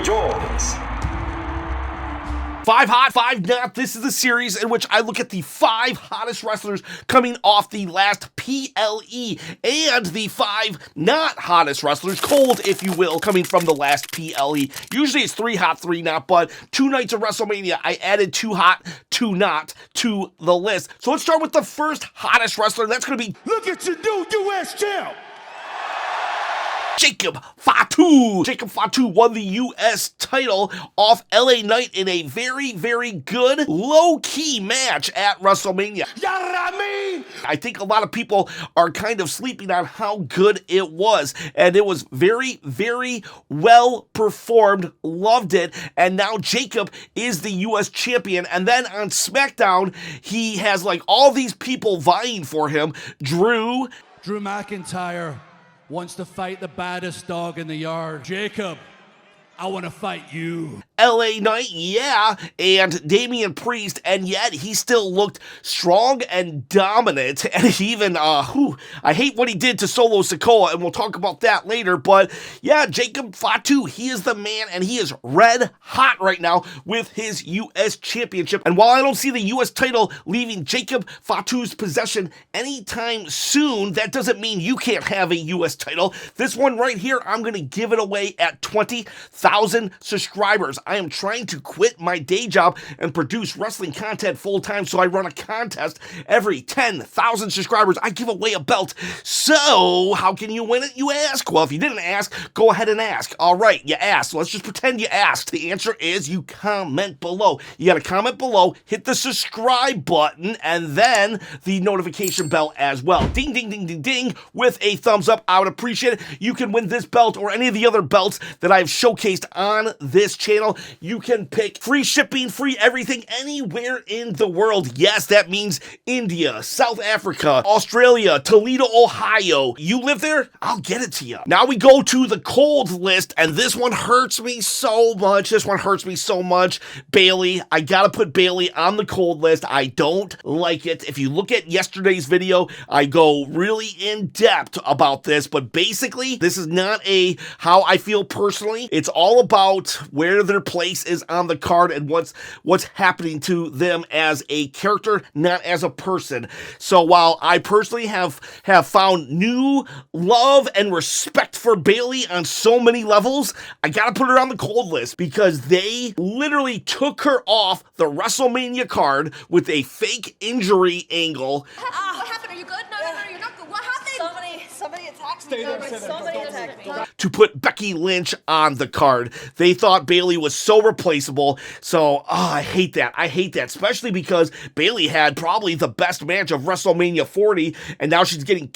joins. 5 hot, 5 not. This is a series in which I look at the 5 hottest wrestlers coming off the last PLE and the 5 not hottest wrestlers, cold if you will, coming from the last PLE. Usually it's 3 hot, 3 not, but 2 nights of WrestleMania, I added 2 hot, 2 not to the list. So let's start with the first hottest wrestler. That's going to be, look at your new U.S. champ, Jacob Fatu. Jacob Fatu won the U.S. title off LA Knight in a very, very good, low-key match at WrestleMania. you know what I mean? I think a lot of people are kind of sleeping on how good it was, and it was very, very well performed. Loved it, and now Jacob is the U.S. champion, and then on SmackDown, he has like all these people vying for him. Drew McIntyre wants to fight the baddest dog in the yard. Jacob, I want to fight you. LA Knight, yeah, and Damian Priest, and yet he still looked strong and dominant, and even, I hate what he did to Solo Sikoa, and we'll talk about that later, but yeah, Jacob Fatu, he is the man, and he is red hot right now with his U.S. Championship, and while I don't see the U.S. title leaving Jacob Fatu's possession anytime soon, that doesn't mean you can't have a U.S. title. This one right here, I'm going to give it away at 20,000 subscribers. I am trying to quit my day job and produce wrestling content full-time, so I run a contest every 10,000 subscribers. I give away a belt. So, how can you win it, you ask? Well, if you didn't ask, go ahead and ask. All right, you asked. So let's just pretend you asked. The answer is you comment below. You got to comment below, hit the subscribe button, and then the notification bell as well. Ding, ding, ding, ding, ding, with a thumbs up. I would appreciate it. You can win this belt or any of the other belts that I've showcased on this channel. You can pick free shipping, free everything, anywhere in the world. Yes, that means India, South Africa, Australia, Toledo, Ohio. You live there? I'll get it to you. Now we go to the cold list, and this one hurts me so much. Bayley. I gotta put Bayley on the cold list. I don't like it. If you look at yesterday's video, I go really in depth about this, but basically, this is not how I feel personally. It's all about where their place is on the card and what's happening to them as a character, not as a person. So while I personally have found new love and respect for Bayley on so many levels, I gotta put her on the cold list because they literally took her off the WrestleMania card with a fake injury angle. What happened? Are you good? No, you're not good. What happened? Somebody attacked me. Somebody attacked me. To put Becky Lynch on the card. They thought Bayley was so replaceable. So, I hate that. Especially because Bayley had probably the best match of WrestleMania 40, and now she's getting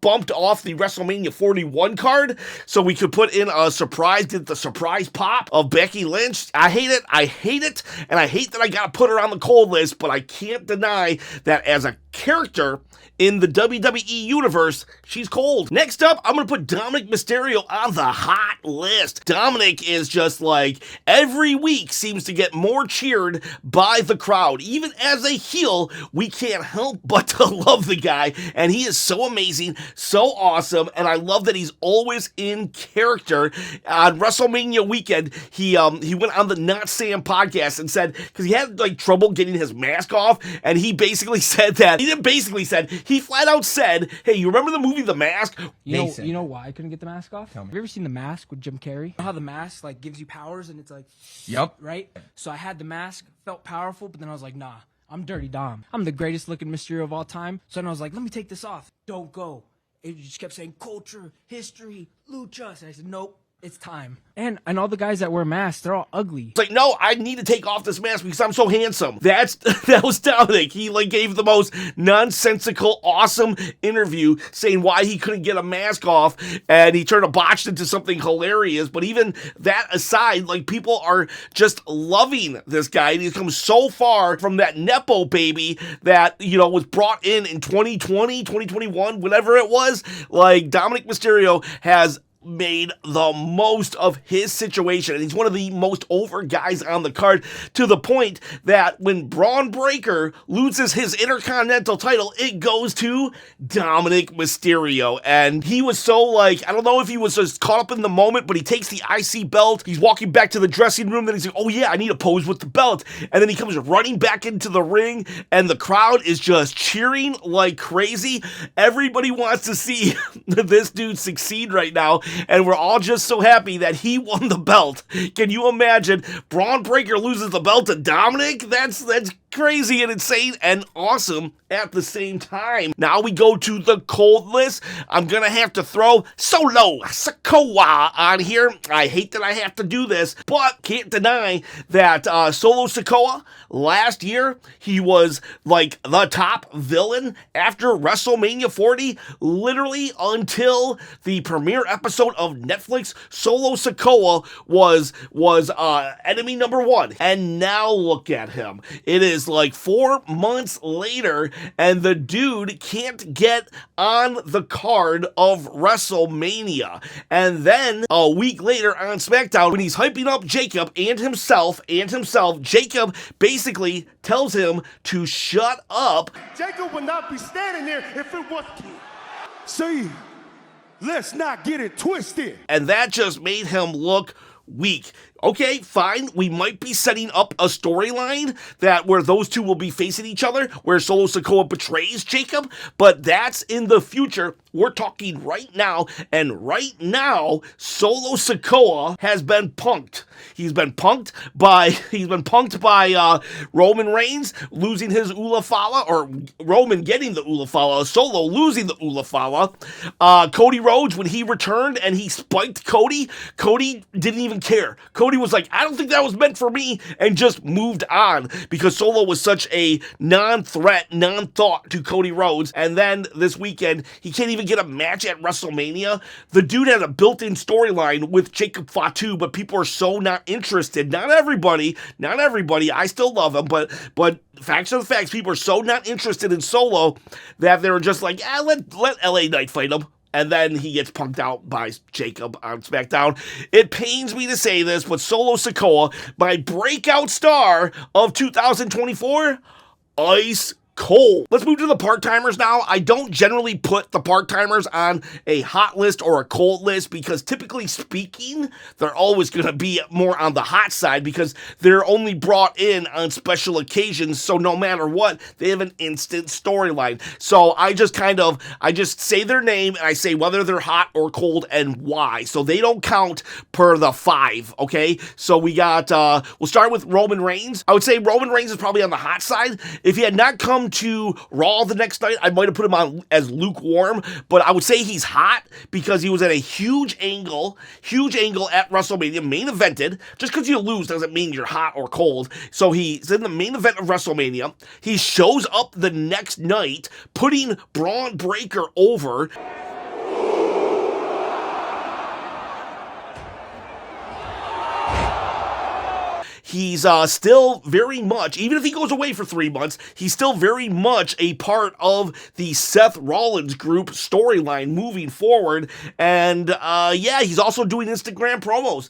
bumped off the WrestleMania 41 card. So we could put in a surprise, get the surprise pop of Becky Lynch. I hate it, and I hate that I gotta put her on the cold list, but I can't deny that as a character in the WWE universe, she's cold. Next up, I'm going to put Dominik Mysterio on the hot list. Dominik is just like, every week seems to get more cheered by the crowd. Even as a heel, we can't help but to love the guy, and he is so amazing, so awesome, and I love that he's always in character. On WrestleMania weekend, he went on the Not Sam podcast and said, because he had like trouble getting his mask off, and he flat out said, hey, you remember the movie The Mask? You know why I couldn't get the mask off? Have you ever seen The Mask with Jim Carrey? You know how the mask like gives you powers and it's like, yep, right? So I had the mask, felt powerful, but then I was like, nah, I'm Dirty Dom. I'm the greatest looking Mysterio of all time. So then I was like, let me take this off. Don't go. It just kept saying culture, history, lucha. And I said, nope. It's time. And all the guys that wear masks, they're all ugly. It's like, no, I need to take off this mask because I'm so handsome. That was Dominik. He like gave the most nonsensical, awesome interview saying why he couldn't get a mask off, and he turned a botched into something hilarious. But even that aside, like, people are just loving this guy, and he's come so far from that Nepo baby that, was brought in 2020, 2021, whatever it was. Like, Dominik Mysterio has made the most of his situation, and he's one of the most over guys on the card, to the point that when Braun Breaker loses his Intercontinental title, it goes to Dominik Mysterio. And he was so, like, I don't know if he was just caught up in the moment, but he takes the IC belt, he's walking back to the dressing room, then he's like, oh yeah, I need to pose with the belt, and then he comes running back into the ring, and the crowd is just cheering like crazy. Everybody wants to see this dude succeed right now, and we're all just so happy that he won the belt. Can you imagine? Braun Breaker loses the belt to Dominik? That's crazy and insane and awesome at the same time. Now we go to the cold list. I'm gonna have to throw Solo Sikoa on here. I hate that I have to do this, but can't deny that Solo Sikoa, last year, he was like the top villain after WrestleMania 40, literally until the premiere episode of Netflix. Solo Sikoa was enemy number one, and now look at him. It is like 4 months later, and the dude can't get on the card of WrestleMania. And then a week later on SmackDown, when he's hyping up Jacob and himself, Jacob basically tells him to shut up. Jacob would not be standing there if it wasn't. See, let's not get it twisted. And that just made him look weak. Okay, fine, we might be setting up a storyline that where those two will be facing each other, where Solo Sikoa betrays Jacob, but that's in the future. We're talking right now, and right now, Solo Sikoa has been punked. He's been punked by Roman Reigns losing his Ula Fala, or Roman getting the Ula Fala, Solo losing the Ula Fala. Cody Rhodes, when he returned and he spiked Cody didn't even care. Cody was like, I don't think that was meant for me, and just moved on because Solo was such a non-threat, non-thought to Cody Rhodes. And then this weekend, he can't even get a match at WrestleMania. The dude had a built-in storyline with Jacob Fatu, but people are so not interested. Not everybody. I still love him, but facts are the facts. People are so not interested in Solo that they were just like, let LA Knight fight him. And then he gets punked out by Jacob on SmackDown. It pains me to say this, but Solo Sikoa, my breakout star of 2024, ice cold. Let's move to the part-timers now. I don't generally put the part-timers on a hot list or a cold list because typically speaking, they're always going to be more on the hot side because they're only brought in on special occasions. So no matter what, they have an instant storyline. So I just say their name and I say whether they're hot or cold and why. So they don't count per the 5, okay? So we got, we'll start with Roman Reigns. I would say Roman Reigns is probably on the hot side. If he had not come to Raw the next night, I might have put him on as lukewarm, but I would say he's hot because he was at a huge angle at WrestleMania, main evented. Just because you lose doesn't mean you're hot or cold. So he's in the main event of WrestleMania. He shows up the next night, putting Braun Breaker over. He's still very much, even if he goes away for 3 months, he's still very much a part of the Seth Rollins group storyline moving forward. And yeah, he's also doing Instagram promos.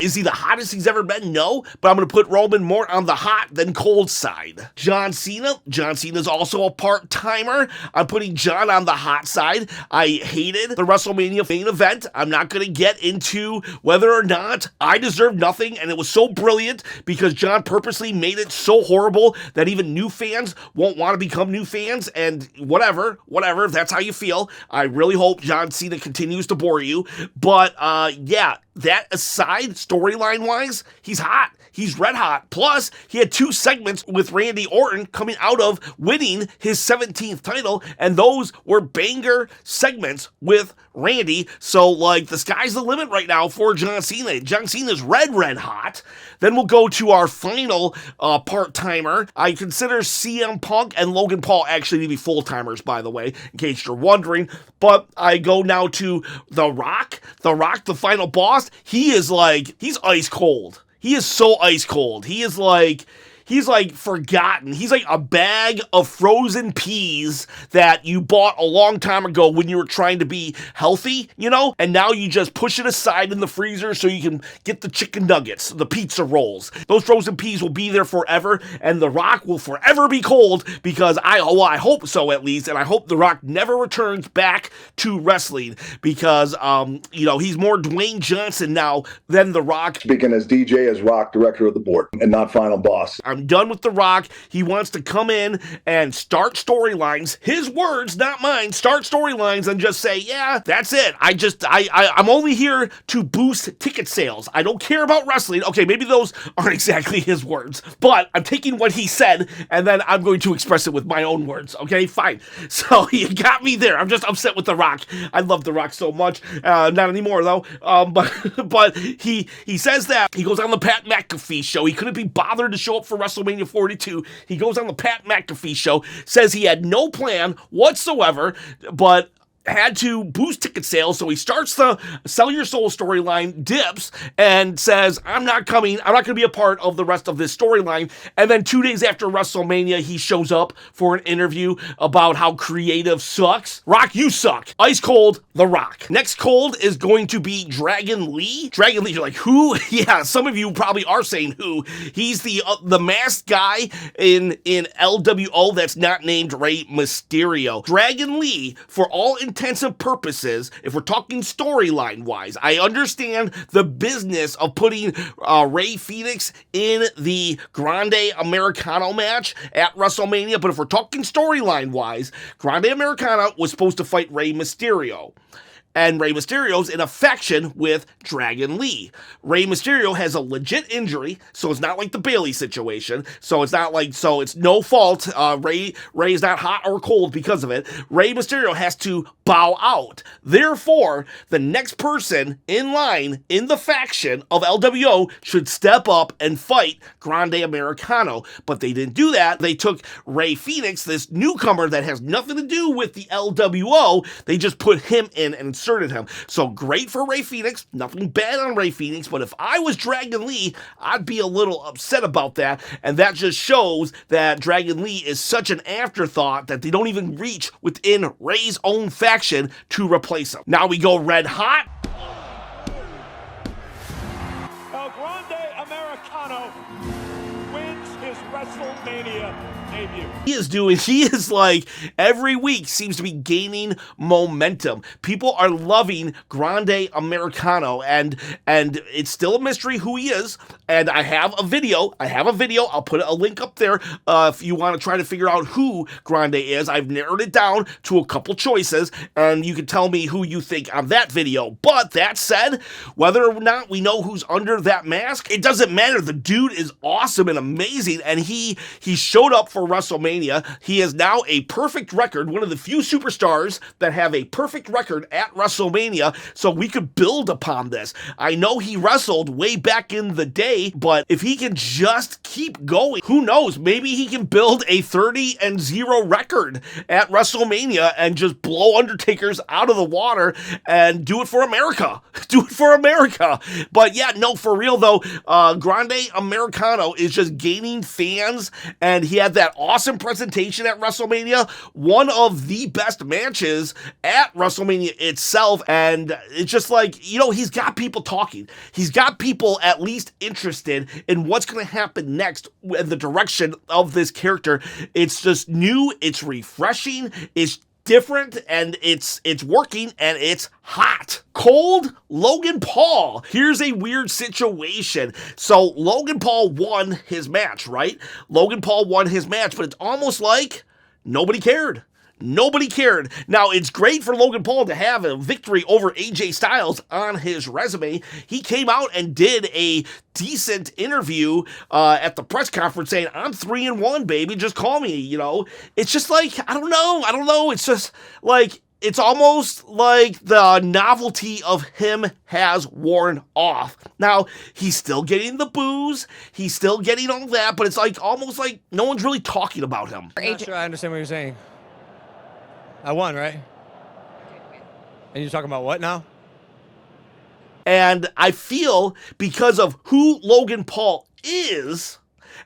Is he the hottest he's ever been? No, but I'm going to put Roman more on the hot than cold side. John Cena is also a part-timer. I'm putting John on the hot side. I hated the WrestleMania main event. I'm not going to get into whether or not I deserved nothing, and it was so brilliant because John purposely made it so horrible that even new fans won't want to become new fans, and whatever, if that's how you feel. I really hope John Cena continues to bore you, but yeah, that aside, storyline-wise, he's hot. He's red hot. Plus, he had 2 segments with Randy Orton coming out of winning his 17th title, and those were banger segments with Randy. So, like, the sky's the limit right now for John Cena. John Cena's red hot. Then we'll go to our final part-timer. I consider CM Punk and Logan Paul actually to be full-timers, by the way, in case you're wondering. But I go now to The Rock. The Rock, the final boss. He is like, he's ice cold. He is so ice cold. He is like, he's like forgotten. He's like a bag of frozen peas that you bought a long time ago when you were trying to be healthy, you know? And now you just push it aside in the freezer so you can get the chicken nuggets, the pizza rolls. Those frozen peas will be there forever, and The Rock will forever be cold because I hope so at least, and I hope The Rock never returns back to wrestling because, you know, he's more Dwayne Johnson now than The Rock. Speaking as DJ, as Rock, director of the board, and not final boss. I'm done with The Rock. He wants to come in and start storylines. His words, not mine. Start storylines and just say, yeah, that's it. I'm only here to boost ticket sales. I don't care about wrestling. Okay, maybe those aren't exactly his words, but I'm taking what he said and then I'm going to express it with my own words. Okay, fine. So you got me there. I'm just upset with The Rock. I love The Rock so much. Not anymore though. But he says that he goes on the Pat McAfee show. He couldn't be bothered to show up for WrestleMania 42. He goes on the Pat McAfee show, says he had no plan whatsoever, but had to boost ticket sales, so he starts the Sell Your Soul storyline, dips, and says, I'm not coming, I'm not going to be a part of the rest of this storyline, and then 2 days after WrestleMania, he shows up for an interview about how creative sucks. Rock, you suck. Ice cold, The Rock. Next cold is going to be Dragon Lee. Dragon Lee, you're like, who? Yeah, some of you probably are saying who. He's the masked guy in LWO that's not named Rey Mysterio. Dragon Lee, for all intents and purposes, if we're talking storyline wise, I understand the business of putting Rey Fenix in the Grande Americano match at WrestleMania, but if we're talking storyline wise, Grande Americano was supposed to fight Rey Mysterio. And Rey Mysterio's in a faction with Dragon Lee. Rey Mysterio has a legit injury, so it's not like the Bayley situation. So it's no fault. Rey is not hot or cold because of it. Rey Mysterio has to bow out. Therefore, the next person in line in the faction of LWO should step up and fight Grande Americano. But they didn't do that. They took Rey Fenix, this newcomer that has nothing to do with the LWO. They just put him in and inserted him. So great for Rey Fenix. Nothing bad on Rey Fenix. But if I was Dragon Lee, I'd be a little upset about that. And that just shows that Dragon Lee is such an afterthought that they don't even reach within Rey's own faction to replace him. Now we go red hot. El Grande Americano wins his WrestleMania debut. He is like every week seems to be gaining momentum. People are loving Grande Americano, and it's still a mystery who he is. And I have a video. I'll put a link up there if you want to try to figure out who Grande is. I've narrowed it down to a couple choices, and you can tell me who you think on that video. But that said, whether or not we know who's under that mask, it doesn't matter. The dude is awesome and amazing, and he showed up for WrestleMania. He is now a perfect record, one of the few superstars that have a perfect record at WrestleMania, so we could build upon this. I know he wrestled way back in the day, but if he can just keep going, who knows? Maybe he can build a 30-0 record at WrestleMania and just blow Undertaker's out of the water and do it for America. Do it for America. But yeah, no, for real though, Grande Americano is just gaining fans, and he had that awesome presentation at WrestleMania, one of the best matches at WrestleMania itself, and it's just like, you know, he's got people talking. He's got people at least interested in what's going to happen next in the direction of this character. It's just new, it's refreshing, it's different, and it's working, and it's hot. Cold, Logan Paul. Here's a weird situation. So Logan Paul won his match, right? Logan Paul won his match, but it's almost like nobody cared. Nobody cared. Now, it's great for Logan Paul to have a victory over AJ Styles on his resume. He came out and did a decent interview at the press conference saying, I'm 3-1, baby, just call me, you know. It's just like, I don't know. It's just like, it's almost like the novelty of him has worn off. Now, he's still getting the boos, he's still getting all that, but it's like almost like no one's really talking about him. I'm not sure I understand what you're saying. I won, right? And you're talking about what now? And I feel because of who Logan Paul is,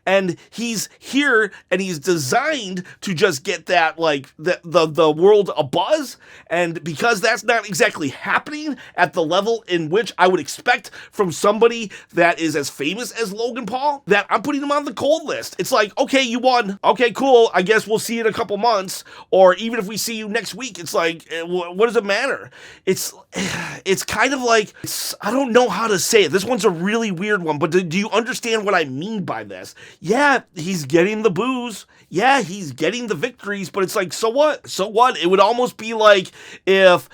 And he's here and he's designed to just get that, like, the world abuzz. And because that's not exactly happening at the level in which I would expect from somebody that is as famous as Logan Paul, that I'm putting him on the cold list. It's like, okay, you won. Okay, cool. I guess we'll see you in a couple months. Or even if we see you next week, it's like, what does it matter? It's kind of like, I don't know how to say it. This one's a really weird one, but do you understand what I mean by this? Yeah, he's getting the boos. Yeah, he's getting the victories, but it's like, so what? So what? It would almost be like if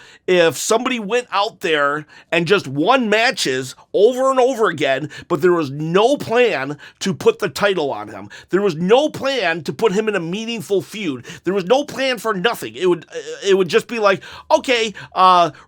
somebody went out there and just won matches over and over again, but there was no plan to put the title on him. There was no plan to put him in a meaningful feud. There was no plan for nothing. It would just be like, okay,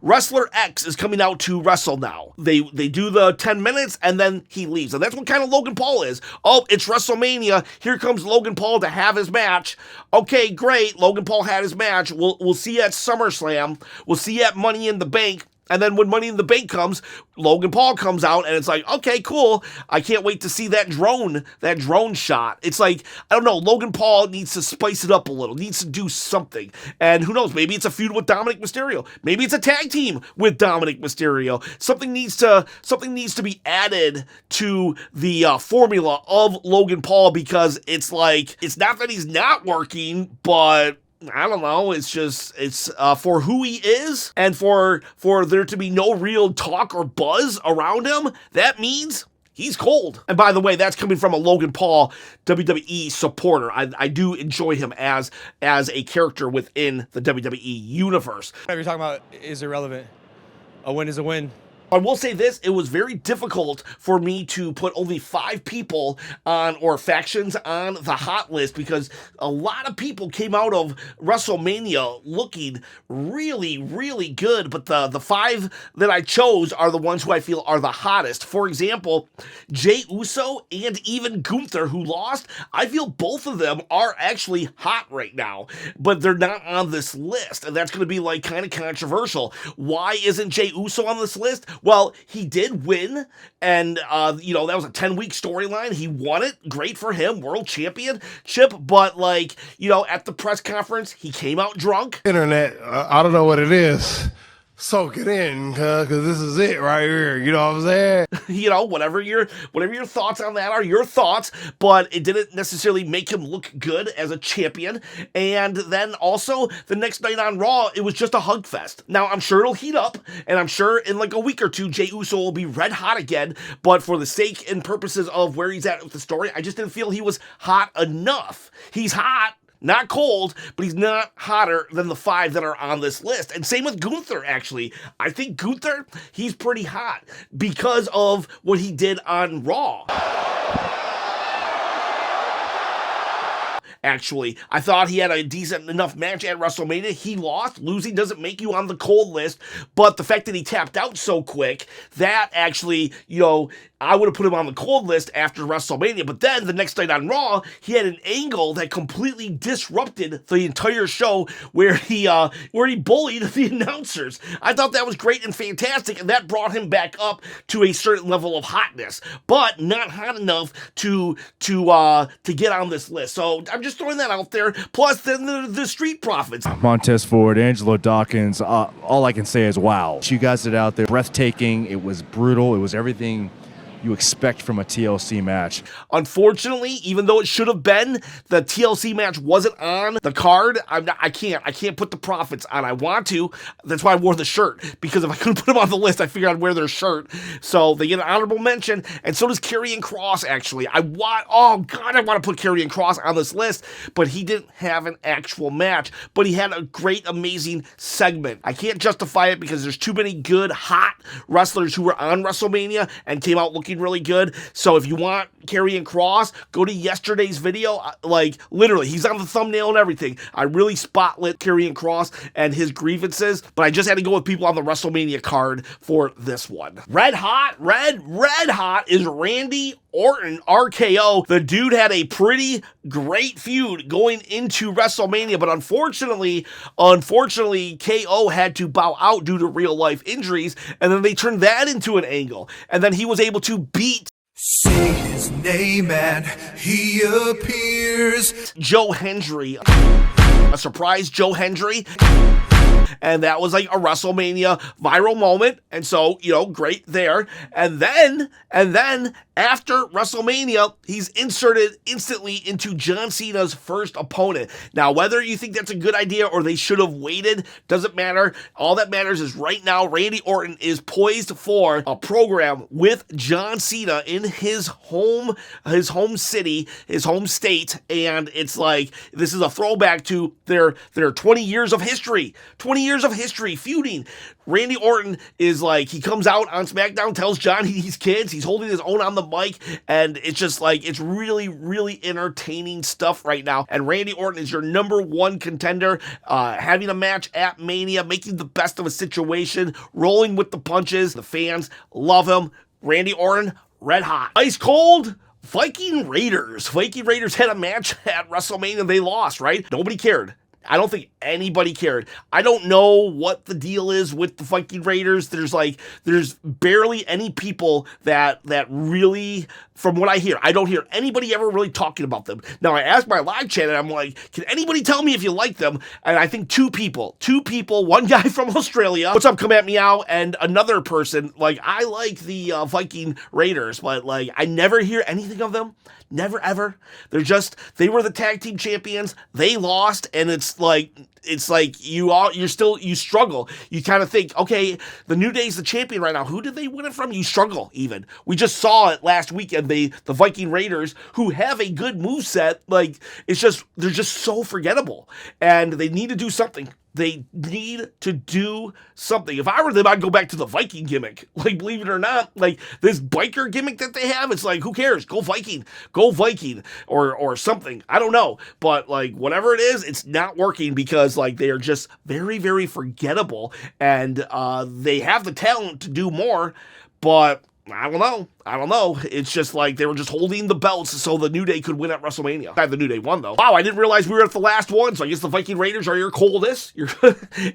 wrestler X is coming out to wrestle now. They do the 10 minutes and then he leaves. And that's what kind of Logan Paul is. Oh, it's WrestleMania. Here comes Logan Paul to have his match. Okay, great. Logan Paul had his match. We'll see you at SummerSlam. We'll see you at Money in the Bank. And then when Money in the Bank comes, Logan Paul comes out and it's like, okay, cool. I can't wait to see that drone shot. It's like, I don't know, Logan Paul needs to spice it up a little, needs to do something. And who knows, maybe it's a feud with Dominik Mysterio. Maybe it's a tag team with Dominik Mysterio. Something needs to be added to the formula of Logan Paul, because it's like, it's not that he's not working, but I don't know, it's for who he is and for there to be no real talk or buzz around him, that means he's cold. And by the way, that's coming from a Logan Paul WWE supporter. I do enjoy him as a character within the WWE universe. Whatever you're talking about is irrelevant. A win is a win. I will say this, it was very difficult for me to put only 5 people on, or factions on, the hot list, because a lot of people came out of WrestleMania looking really, really good, but the 5 that I chose are the ones who I feel are the hottest. For example, Jey Uso and even Gunther, who lost, I feel both of them are actually hot right now, but they're not on this list, and that's going to be like kind of controversial. Why isn't Jey Uso on this list? Well, he did win, and, that was a 10-week storyline. He won it. Great for him. World championship. But, at the press conference, he came out drunk. Internet, I don't know what it is. Soak it in, because this is it right here. You know what I'm saying? Whatever your thoughts on that are, your thoughts, but it didn't necessarily make him look good as a champion. And then also, the next night on Raw, it was just a hug fest. Now, I'm sure it'll heat up, and I'm sure in like a week or two, Jey Uso will be red hot again, but for the sake and purposes of where he's at with the story, I just didn't feel he was hot enough. He's hot, not cold, but he's not hotter than the 5 that are on this list. And same with Gunther, actually. I think Gunther, he's pretty hot because of what he did on Raw. Actually, I thought he had a decent enough match at WrestleMania. He lost. Losing doesn't make you on the cold list, but the fact that he tapped out so quick, that actually, I would have put him on the cold list after WrestleMania. But then the next night on Raw, he had an angle that completely disrupted the entire show, where he bullied the announcers. I thought that was great and fantastic, and that brought him back up to a certain level of hotness, but not hot enough to get on this list. So I'm just throwing that out there. Plus, then the Street Profits. Montez Ford, Angelo Dawkins, all I can say is wow. You guys did out there, breathtaking. It was brutal. It was everything you expect from a TLC match. Unfortunately, even though it should have been, the TLC match wasn't on the card. I can't put the Profits on. I want to. That's why I wore the shirt, because if I couldn't put them on the list, I figured I'd wear their shirt. So they get an honorable mention, and so does Karrion Kross, actually. I want to put Karrion Kross on this list, but he didn't have an actual match, but he had a great, amazing segment. I can't justify it because there's too many good, hot wrestlers who were on WrestleMania and came out looking really good. So if you want Karrion Kross, go to yesterday's video. Like, literally, he's on the thumbnail and everything. I really spotlit Karrion Kross and his grievances, but I just had to go with people on the WrestleMania card for this one. Red hot is Randy Orton, RKO. The dude had a pretty great feud going into WrestleMania, but unfortunately, KO had to bow out due to real life injuries, and then they turned that into an angle, and then he was able to beat Say his name and he appears. Joe Hendry. A surprise Joe Hendry. And that was like a WrestleMania viral moment. And so, great there. And then after WrestleMania, he's inserted instantly into John Cena's first opponent. Now, whether you think that's a good idea or they should have waited, doesn't matter. All that matters is right now, Randy Orton is poised for a program with John Cena in his home city, his home state. And it's like, this is a throwback to their 20 years of history. 20 years of history feuding. Randy Orton is like, he comes out on SmackDown, tells John he's kids, he's holding his own on the mic, and it's just like, it's really, really entertaining stuff right now. And Randy Orton is your number one contender, having a match at Mania, making the best of a situation, rolling with the punches. The fans love him. Randy Orton, red hot. Ice cold. Viking Raiders. Viking Raiders had a match at WrestleMania. They lost, right? Nobody cared. I don't think anybody cared. I don't know what the deal is with the Viking Raiders. There's barely any people that really, from what I hear, I don't hear anybody ever really talking about them. Now, I asked my live chat, and I'm like, can anybody tell me if you like them? And I think two people, one guy from Australia, what's up, come at meow, and another person, like, I like the Viking Raiders, but, like, I never hear anything of them. Never, ever. They were the tag team champions. They lost, and it's like you struggle. You kind of think, okay, the New Day's the champion right now. Who did they win it from? You struggle even. We just saw it last weekend. The Viking Raiders, who have a good moveset, like, they're just so forgettable. And they need to do something. They need to do something. If I were them, I'd go back to the Viking gimmick. Like, believe it or not, like, this biker gimmick that they have, it's like, who cares? Go Viking, or something. I don't know. But, like, whatever it is, it's not working because, like, they are just very, very forgettable. And they have the talent to do more, but I don't know. It's just like they were just holding the belts so the New Day could win at WrestleMania. The New Day won, though. Wow, I didn't realize we were at the last one, so I guess the Viking Raiders are your coldest.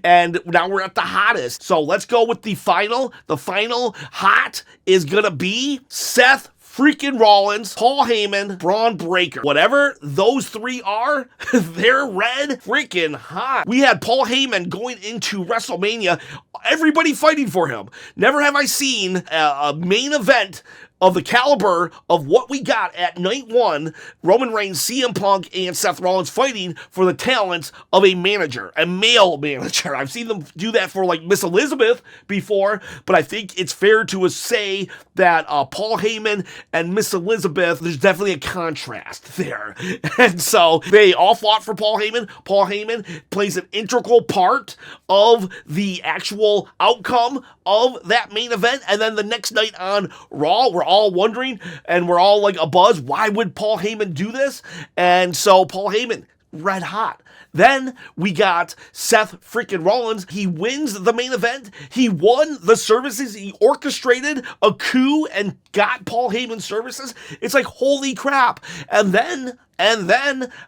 And now we're at the hottest. So let's go with the final. The final hot is gonna be Seth freaking Rollins, Paul Heyman, Bron Breakker. Whatever those three are, they're red freaking hot. We had Paul Heyman going into WrestleMania, everybody fighting for him. Never have I seen a main event of the caliber of what we got at night one, Roman Reigns, CM Punk, and Seth Rollins fighting for the talents of a manager, a male manager. I've seen them do that for, like, Miss Elizabeth before, but I think it's fair to say that Paul Heyman and Miss Elizabeth, there's definitely a contrast there. And so they all fought for Paul Heyman. Paul Heyman plays an integral part of the actual outcome of that main event. And then the next night on Raw, we're all wondering, and we're all like abuzz, why would Paul Heyman do this? And so Paul Heyman, red hot. Then we got Seth freaking Rollins. He wins the main event. He won the services. He orchestrated a coup and got Paul Heyman's services. It's like, holy crap. And then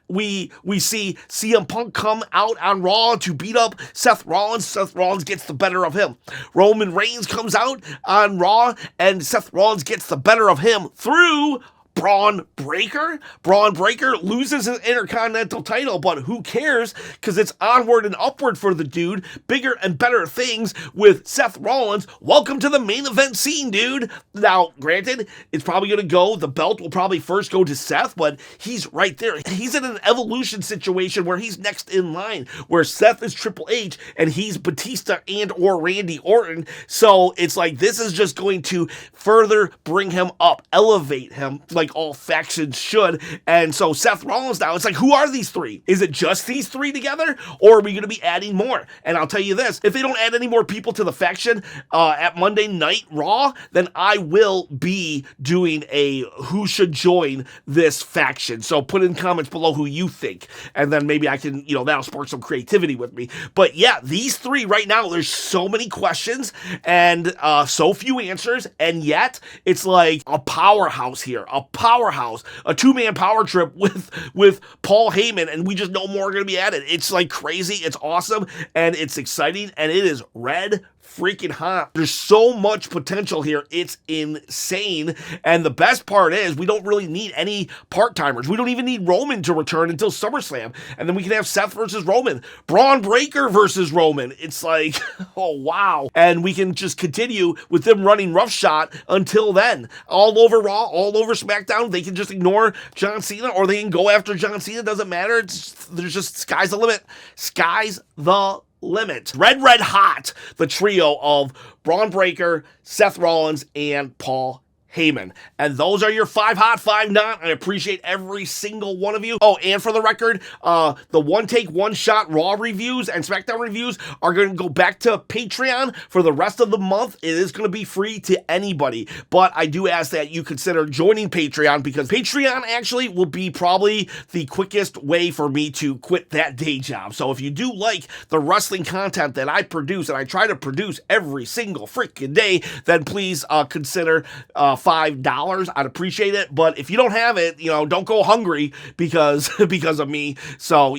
we see CM Punk come out on Raw to beat up Seth Rollins. Seth Rollins gets the better of him. Roman Reigns comes out on Raw, and Seth Rollins gets the better of him through Bron Breakker. Bron Breakker loses his Intercontinental title, but who cares? Because it's onward and upward for the dude. Bigger and better things with Seth Rollins. Welcome to the main event scene, dude. Now, granted, it's probably going to go, the belt will probably first go to Seth, but he's right there. He's in an evolution situation where he's next in line, where Seth is Triple H and he's Batista and or Randy Orton. So it's like, this is just going to further bring him up, elevate him, like all factions should. And so Seth Rollins now, it's like, who are these three? Is it just these three together, or are we going to be adding more? And I'll tell you this, if they don't add any more people to the faction at Monday Night Raw, then I will be doing a who should join this faction. So put in comments below who you think, and then maybe I can, that'll spark some creativity with me. But yeah, these three right now, there's so many questions and so few answers, and yet it's like a powerhouse here, a two-man power trip with Paul Heyman, and we just know more are going to be added. It's like crazy, it's awesome, and it's exciting, and it is red freaking hot. There's so much potential here. It's insane. And the best part is we don't really need any part-timers. We don't even need Roman to return until SummerSlam. And then we can have Seth versus Roman, Braun Breaker versus Roman. It's like, oh, wow. And we can just continue with them running roughshod until then. All over Raw, all over SmackDown. They can just ignore John Cena, or they can go after John Cena. Doesn't matter. There's just sky's the limit. Sky's the limit. Red hot, the trio of Braun Breaker, Seth Rollins, and Paul Heyman. And those are your 5 hot, 5 not. I appreciate every single one of you. Oh, and for the record, the one take, one shot Raw reviews and SmackDown reviews are going to go back to Patreon for the rest of the month. It is going to be free to anybody, but I do ask that you consider joining Patreon, because Patreon actually will be probably the quickest way for me to quit that day job. So if you do like the wrestling content that I produce, and I try to produce every single freaking day, then please consider $5. I'd appreciate it. But if you don't have it, don't go hungry because of me. So,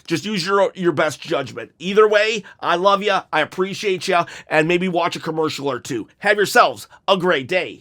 just use your best judgment. Either way, I love you. I appreciate you. And maybe watch a commercial or two. Have yourselves a great day.